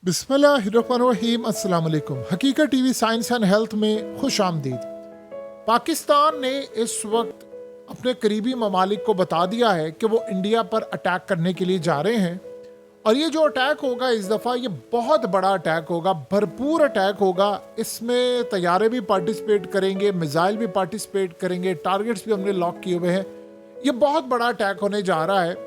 बिस्मिल्लाहिर्रहमानिर्रहीम। अस्सलाम वालेकुम। हकीकत टीवी साइंस एंड हेल्थ में खुश आमदीद। पाकिस्तान ने इस वक्त अपने करीबी ममालिक को बता दिया है कि वो इंडिया पर अटैक करने के लिए जा रहे हैं, और ये जो अटैक होगा इस दफ़ा ये बहुत बड़ा अटैक होगा, भरपूर अटैक होगा। इसमें तैयारे भी पार्टिसिपेट करेंगे, मिसाइल भी पार्टिसिपेट करेंगे, टारगेट्स भी हमने लॉक किए हुए हैं। ये बहुत बड़ा अटैक होने जा रहा है,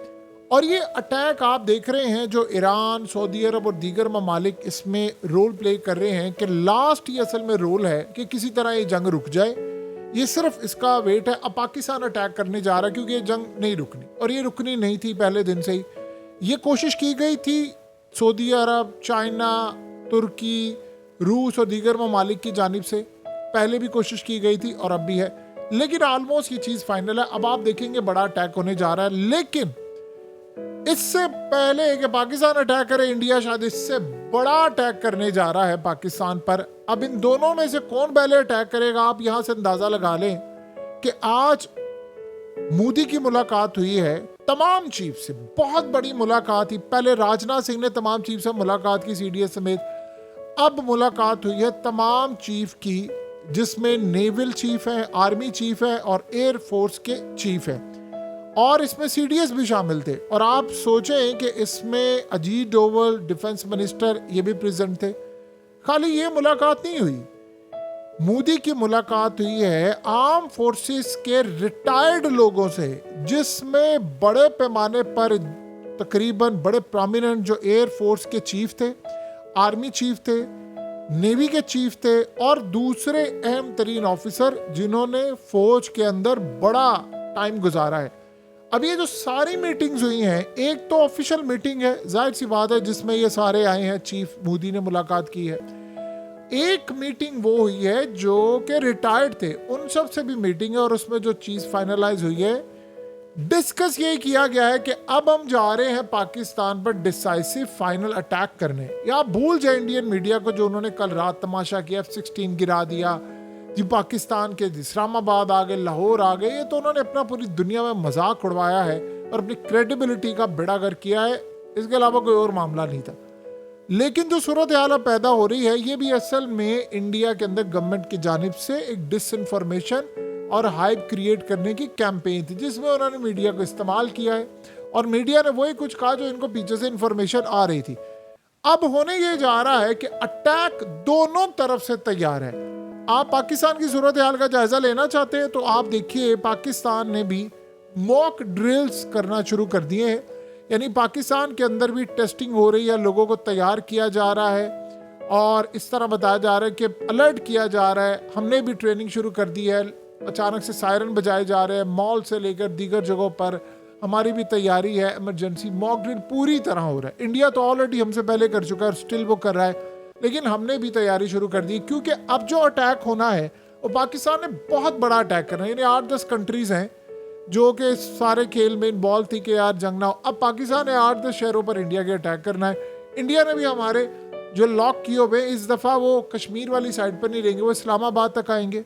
और ये अटैक आप देख रहे हैं जो ईरान, सऊदी अरब और दीगर ममालिक इसमें रोल प्ले कर रहे हैं कि लास्ट ये असल में रोल है कि किसी तरह ये जंग रुक जाए। ये सिर्फ इसका वेट है। अब पाकिस्तान अटैक करने जा रहा है क्योंकि ये जंग नहीं रुकनी, और ये रुकनी नहीं थी पहले दिन से ही। ये कोशिश की गई थी सऊदी अरब, चाइना, तुर्की, रूस और दीगर ममालिक की जानिब से, पहले भी कोशिश की गई थी और अब भी है, लेकिन ऑलमोस्ट ये चीज़ फाइनल है। अब आप देखेंगे बड़ा अटैक होने जा रहा है, लेकिन इससे पहले कि पाकिस्तान अटैक करे, इंडिया शायद इससे बड़ा अटैक करने जा रहा है पाकिस्तान पर। अब इन दोनों में से कौन पहले अटैक करेगा, आप यहां से अंदाजा लगा लें कि आज मोदी की मुलाकात हुई है तमाम चीफ से, बहुत बड़ी मुलाकात थी। पहले राजनाथ सिंह ने तमाम चीफ से मुलाकात की, सीडीएस समेत। अब मुलाकात हुई है तमाम चीफ की, जिसमें नेवल चीफ है, आर्मी चीफ है और एयर फोर्स के चीफ है, और इसमें सीडीएस भी शामिल थे। और आप सोचें कि इसमें अजीत डोवल, डिफेंस मिनिस्टर, ये भी प्रेजेंट थे। खाली ये मुलाकात नहीं हुई, मोदी की मुलाकात हुई है आर्म फोर्सेस के रिटायर्ड लोगों से, जिसमें बड़े पैमाने पर तकरीबन बड़े प्रोमिनेंट जो एयर फोर्स के चीफ थे, आर्मी चीफ थे, नेवी के चीफ थे, और दूसरे अहम तरीन ऑफिसर जिन्होंने फौज के अंदर बड़ा टाइम गुजारा है। अब ये जो सारी मीटिंग्स हुई हैं, एक तो ऑफिशियल मीटिंग है, जाहिर सी बात है, जिसमें ये सारे आए हैं, चीफ मोदी ने मुलाकात की है। एक मीटिंग वो हुई है जो कि रिटायर्ड थे, उन सब से भी मीटिंग है, और उसमें जो चीज़ फाइनलाइज हुई है, डिस्कस ये किया गया है कि अब हम जा रहे हैं पाकिस्तान पर डिसाइसिव फाइनल अटैक करने। या आप भूल जाए इंडियन मीडिया को, जो उन्होंने कल रात तमाशा किया, F-16 गिरा दिया जी, पाकिस्तान के इस्लामाबाद आ गए, लाहौर आ गए। ये तो उन्होंने अपना पूरी दुनिया में मजाक उड़वाया है और अपनी क्रेडिबिलिटी का बेड़ागर किया है, इसके अलावा कोई और मामला नहीं था। लेकिन जो सूरत हाल पैदा हो रही है, ये भी असल में इंडिया के अंदर गवर्नमेंट की जानिब से एक डिसइंफॉर्मेशन और हाइप क्रिएट करने की कैंपेन थी, जिसमें उन्होंने मीडिया को इस्तेमाल किया है, और मीडिया ने वही कुछ कहा जो इनको पीछे से इंफॉर्मेशन आ रही थी। अब होने ये जा रहा है कि अटैक दोनों तरफ से तैयार है। आप पाकिस्तान की सूरत हाल का जायजा लेना चाहते हैं तो आप देखिए, पाकिस्तान ने भी मॉक ड्रिल्स करना शुरू कर दिए हैं, यानी पाकिस्तान के अंदर भी टेस्टिंग हो रही है, लोगों को तैयार किया जा रहा है, और इस तरह बताया जा रहा है कि अलर्ट किया जा रहा है। हमने भी ट्रेनिंग शुरू कर दी है, अचानक से सायरन बजाए जा रहे हैं, मॉल से लेकर दीगर जगहों पर हमारी भी तैयारी है। इमरजेंसी मॉक ड्रिल पूरी तरह हो रहा है। इंडिया तो ऑलरेडी हमसे पहले कर चुका है और स्टिल वो कर रहा है, लेकिन हमने भी तैयारी शुरू कर दी, क्योंकि अब जो अटैक होना है वो पाकिस्तान ने बहुत बड़ा अटैक करना है। यानी 8-10 कंट्रीज हैं जो कि सारे खेल में इन्वॉल्व थी कि यार जंग ना हो। अब पाकिस्तान ने 8-10 शहरों पर इंडिया के अटैक करना है। इंडिया ने भी हमारे जो लॉक किए हुए, इस दफ़ा वो कश्मीर वाली साइड पर नहीं रहेंगे, वो इस्लामाबाद तक आएंगे,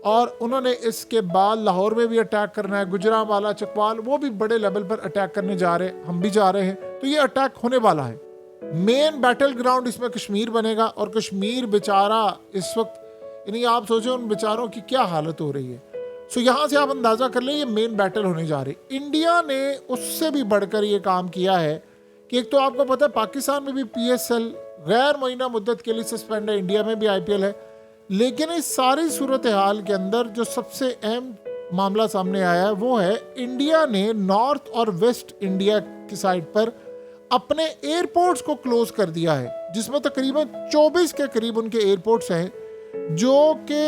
और उन्होंने इसके बाद लाहौर में भी अटैक करना है, गुजरांवाला, चकवाल, वो भी बड़े लेवल पर अटैक करने जा रहे हैं, हम भी जा रहे हैं। तो ये अटैक होने वाला है। मेन बैटल ग्राउंड इसमें कश्मीर बनेगा, और कश्मीर बेचारा इस वक्त, यानी आप सोचो उन बेचारों की क्या हालत हो रही है। सो यहाँ से आप अंदाजा कर लें ये मेन बैटल होने जा रही। इंडिया ने उससे भी बढ़कर ये काम किया है कि एक तो आपको पता है पाकिस्तान में भी PSL गैर मुअय्यना मुद्दत के लिए सस्पेंड है, इंडिया में भी IPL है, लेकिन इस सारी सूरत हाल के अंदर जो सबसे अहम मामला सामने आया है वो है इंडिया ने नॉर्थ और वेस्ट इंडिया की साइड पर अपने एयरपोर्ट्स को क्लोज कर दिया है, जिसमें तकरीबन 24 के करीब उनके एयरपोर्ट्स हैं, जो कि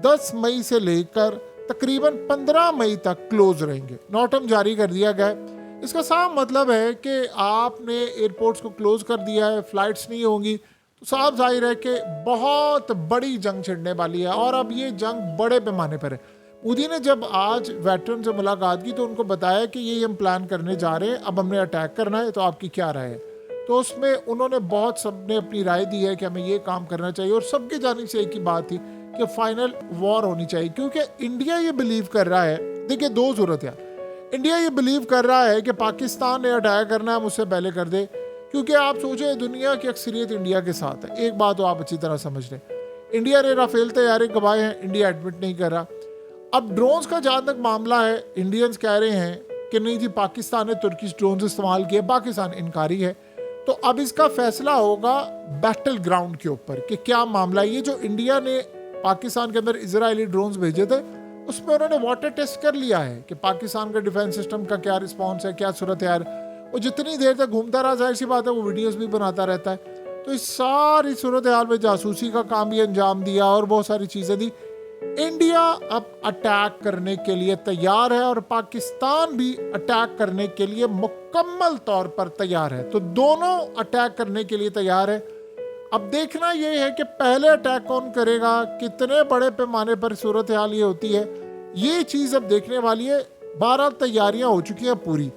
10 मई से लेकर तकरीबन 15 मई तक क्लोज रहेंगे। नोटम जारी कर दिया गया है। इसका साफ मतलब है कि आपने एयरपोर्ट्स को क्लोज कर दिया है, फ्लाइट्स नहीं होंगी, तो साफ जाहिर है कि बहुत बड़ी जंग छिड़ने वाली है, और अब ये जंग बड़े पैमाने पर है। मोदी ने जब आज वेटरन से मुलाकात की तो उनको बताया कि ये हम प्लान करने जा रहे हैं, अब हमने अटैक करना है, तो आपकी क्या राय है। तो उसमें उन्होंने बहुत सबने अपनी राय दी है कि हमें ये काम करना चाहिए, और सबकी जानिब से एक ही बात थी कि फाइनल वॉर होनी चाहिए, क्योंकि इंडिया ये बिलीव कर रहा है। देखिए, दो सूरत है। इंडिया ये बिलीव कर रहा है कि पाकिस्तान ने अटैक करना है, हम उससे पहले कर दे, क्योंकि आप सोचें दुनिया की अक्सरियत इंडिया के साथ है। एक बात तो आप अच्छी तरह समझ लें, इंडिया ने राफेल तैयारी गवाए हैं, इंडिया एडमिट नहीं कर रहा। अब ड्रोन्स का जहाँ तक मामला है, इंडियंस कह रहे हैं कि नहीं जी पाकिस्तान ने तुर्किश ड्रोन्स इस्तेमाल किए, पाकिस्तान इनकारी है। तो अब इसका फैसला होगा बैटल ग्राउंड के ऊपर कि क्या मामला। ये जो इंडिया ने पाकिस्तान के अंदर इजरायली ड्रोन्स भेजे थे, उसमें उन्होंने वाटर टेस्ट कर लिया है कि पाकिस्तान का डिफेंस सिस्टम का क्या रिस्पॉन्स है, क्या सूरत है। वो जितनी देर तक घूमता रहा, जाहिर सी बात है वो वीडियोस भी बनाता रहता है। तो इस सारी सूरत हाल में जासूसी का काम भी अंजाम दिया और बहुत सारी चीज़ें दी। इंडिया अब अटैक करने के लिए तैयार है और पाकिस्तान भी अटैक करने के लिए मुकम्मल तौर पर तैयार है। तो दोनों अटैक करने के लिए तैयार है। अब देखना ये है कि पहले अटैक कौन करेगा, कितने बड़े पैमाने पर सूरत हाल ये होती है, ये चीज़ अब देखने वाली है। 12 तैयारियां हो चुकी हैं पूरी,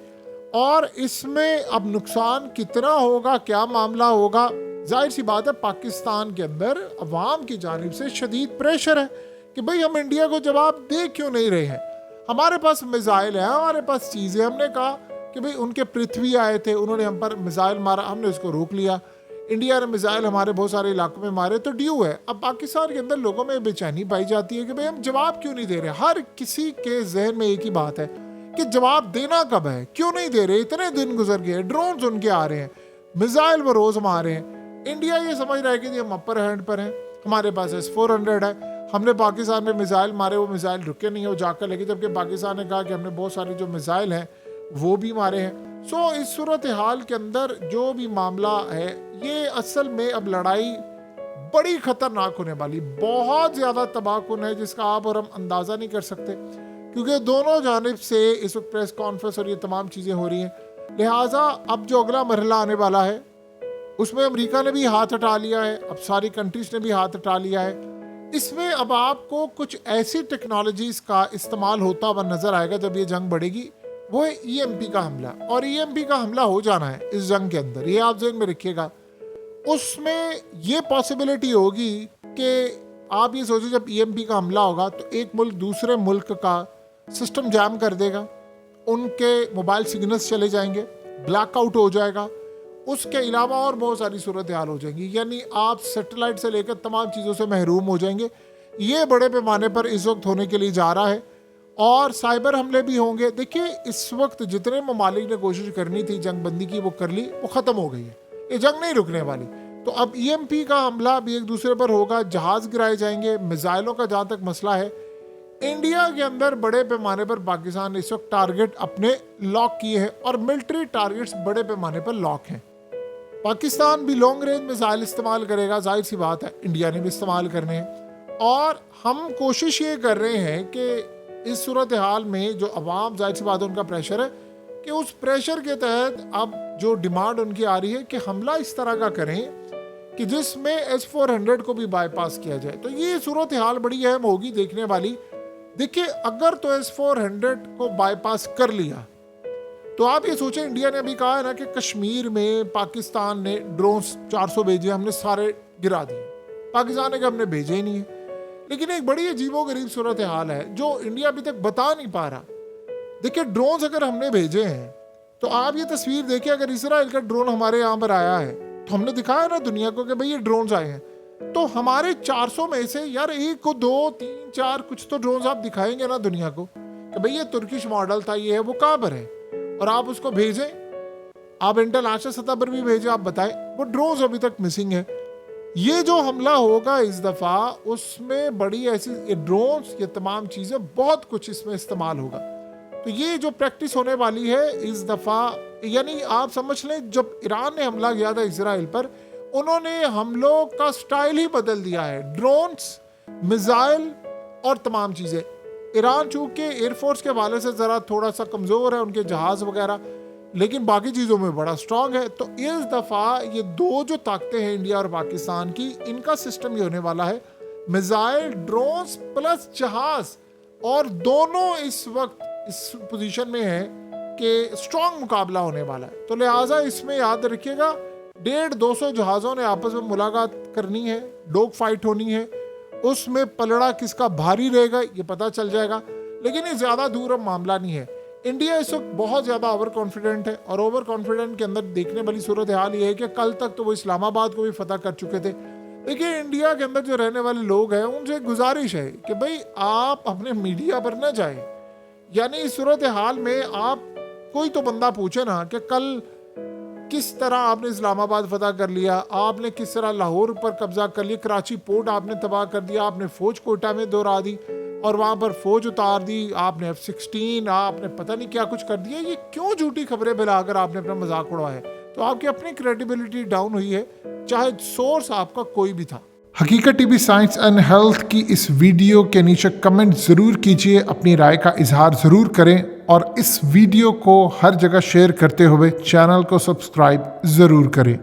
और इसमें अब नुकसान कितना होगा, क्या मामला होगा। जाहिर सी बात है पाकिस्तान के अंदर अवाम की जानिब से शदीद प्रेशर है कि भाई हम इंडिया को जवाब दे क्यों नहीं रहे हैं। हमारे पास मिसाइल है, हमारे पास चीज़ें। हमने कहा कि भाई उनके पृथ्वी आए थे, उन्होंने हम पर मिसाइल मारा, हमने उसको रोक लिया। इंडिया ने मिसाइल हमारे बहुत सारे इलाकों में मारे, तो ड्यू है। अब पाकिस्तान के अंदर लोगों में बेचैनी पाई जाती है कि भाई हम जवाब क्यों नहीं दे रहे। हर किसी के जहन में एक ही बात है कि जवाब देना कब है, क्यों नहीं दे रहे। इतने दिन गुजर गए, ड्रोन उनके आ रहे हैं, मिसाइल वो रोज मार रहे हैं। इंडिया ये समझ रहा है कि हम अपर हैंड पर हैं, हमारे पास S-400 है, हमने पाकिस्तान में मिसाइल मारे, वो मिसाइल रुके नहीं, वो जाकर लगे। जबकि पाकिस्तान ने कहा कि हमने बहुत सारे जो मिसाइल हैं वो भी मारे हैं। सो इस सूरत हाल के अंदर जो भी मामला है, ये असल में अब लड़ाई बड़ी खतरनाक होने वाली, बहुत ज़्यादा तबाहकुन है जिसका आप और हम अंदाज़ा नहीं कर सकते, क्योंकि दोनों जानिब से इस वक्त प्रेस कॉन्फ्रेंस और ये तमाम चीज़ें हो रही हैं। लिहाजा अब जो अगला मरहला आने वाला है उसमें अमेरिका ने भी हाथ हटा लिया है, अब सारी कंट्रीज ने भी हाथ हटा लिया है। इसमें अब आपको कुछ ऐसी टेक्नोलॉजीज का इस्तेमाल होता हुआ नजर आएगा जब ये जंग बढ़ेगी, वो है EMP का हमला। और EMP का हमला हो जाना है इस जंग के अंदर, ये आप ज़हन में रखिएगा। उसमें ये पॉसिबिलिटी होगी कि आप ये सोचिए जब EMP का हमला होगा तो एक मुल्क दूसरे मुल्क का सिस्टम जैम कर देगा, उनके मोबाइल सिग्नल्स चले जाएंगे, ब्लैकआउट हो जाएगा, उसके अलावा और बहुत सारी सूरत हाल हो जाएंगी। यानी आप सैटेलाइट से लेकर तमाम चीज़ों से महरूम हो जाएंगे। ये बड़े पैमाने पर इस वक्त होने के लिए जा रहा है। और साइबर हमले भी होंगे। देखिए इस वक्त जितने ममालिक ने कोशिश करनी थी जंग बंदी की वो कर ली, वो ख़त्म हो गई है, ये जंग नहीं रुकने वाली। तो अब EMP का हमला भी एक दूसरे पर होगा, जहाज़ गिराए जाएंगे। मिसाइलों का जहाँ तक मसला है, इंडिया के अंदर बड़े पैमाने पर पाकिस्तान ने इस वक्त टारगेट अपने लॉक किए हैं और मिलिट्री टारगेट्स बड़े पैमाने पर लॉक हैं। पाकिस्तान भी लॉन्ग रेंज मिसाइल इस्तेमाल करेगा, जाहिर सी बात है इंडिया ने भी इस्तेमाल करने हैं। और हम कोशिश ये कर रहे हैं कि इस सूरत हाल में जो अवाम, जाहिर सी बात है उनका प्रेशर है, कि उस प्रेशर के तहत अब जो डिमांड उनकी आ रही है कि हमला इस तरह का करें कि जिसमें S-400 को भी बाईपास किया जाए। तो ये सूरत हाल बड़ी अहम होगी, देखने वाली। देखिए अगर तो S-400 को बाईपास कर लिया तो आप ये सोचें, इंडिया ने अभी कहा है ना कि कश्मीर में पाकिस्तान ने ड्रोन्स 400 भेजे, हमने सारे गिरा दिए। पाकिस्तान ने कहा हमने भेजे ही नहीं है। लेकिन एक बड़ी अजीबोगरीब सूरत हाल है जो इंडिया अभी तक बता नहीं पा रहा। देखिए ड्रोन्स अगर हमने भेजे हैं तो आप ये तस्वीर देखिए, अगर इसराइल का ड्रोन हमारे यहाँ पर आया है तो हमने दिखाया ना दुनिया को कि भाई ये ड्रोन्स आए हैं। तो हमारे 400 में से यार 1 को 2 3 4 कुछ तो ड्रोन्स आप दिखाएंगे ना दुनिया को कि भाई ये तुर्किश मॉडल था, ये है, वो कहाँ पर है, और आप उसको भेजें, आप इंटरनेशनल सतह पर भी भेजें, आप बताएं। वो ड्रोन्स अभी तक मिसिंग है। ये जो हमला होगा इस दफ़ा, उसमें बड़ी ऐसी ड्रोन्स, ये तमाम चीज़ें, बहुत कुछ इसमें इस्तेमाल होगा। तो ये जो प्रैक्टिस होने वाली है इस दफ़ा, यानी आप समझ लें जब ईरान ने हमला किया था इसराइल पर, उन्होंने हमलों का स्टाइल ही बदल दिया है। ड्रोन्स, मिसाइल और तमाम चीज़ें। ईरान चूँकि एयरफोर्स के हवाले से ज़रा थोड़ा सा कमज़ोर है, उनके जहाज़ वगैरह, लेकिन बाकी चीज़ों में बड़ा स्ट्रांग है। तो इस दफ़ा ये दो जो ताकतें हैं इंडिया और पाकिस्तान की, इनका सिस्टम ये होने वाला है मिसाइल, ड्रोन्स प्लस जहाज़, और दोनों इस वक्त इस पोजीशन में है कि स्ट्रांग मुकाबला होने वाला है। तो लिहाजा इसमें याद रखिएगा 150-200 जहाज़ों ने आपस में मुलाकात करनी है, डॉग फाइट होनी है, उसमें पलड़ा किसका भारी रहेगा ये पता चल जाएगा। लेकिन ये ज़्यादा दूर अब मामला नहीं है। इंडिया इस वक्त बहुत ज़्यादा ओवर कॉन्फिडेंट है, और ओवर कॉन्फिडेंट के अंदर देखने वाली सूरत हाल ये है कि कल तक तो वो इस्लामाबाद को भी फतह कर चुके थे। देखिए, इंडिया के अंदर जो रहने वाले लोग हैं उनसे गुजारिश है कि भाई आप अपने मीडिया पर ना जाएं। यानी इस सूरत हाल में आप कोई तो बंदा पूछे ना कि कल किस तरह आपने इस्लामाबाद फतह कर लिया, आपने किस तरह लाहौर पर कब्जा कर लिया, कराची पोर्ट आपने तबाह कर दिया, आपने फौज कोयटा में दौड़ा दी और वहाँ पर फौज उतार दी, आपने F-16, आपने पता नहीं क्या कुछ कर दिया। ये क्यों झूठी खबरें फैलाकर आपने अपना मजाक उड़ाया? तो आपकी अपनी क्रेडिबिलिटी डाउन हुई है, चाहे सोर्स आपका कोई भी था। हकीकत टीवी साइंस एंड हेल्थ की इस वीडियो के नीचे कमेंट ज़रूर कीजिए, अपनी राय का इजहार ज़रूर करें और इस वीडियो को हर जगह शेयर करते हुए चैनल को सब्सक्राइब ज़रूर करें।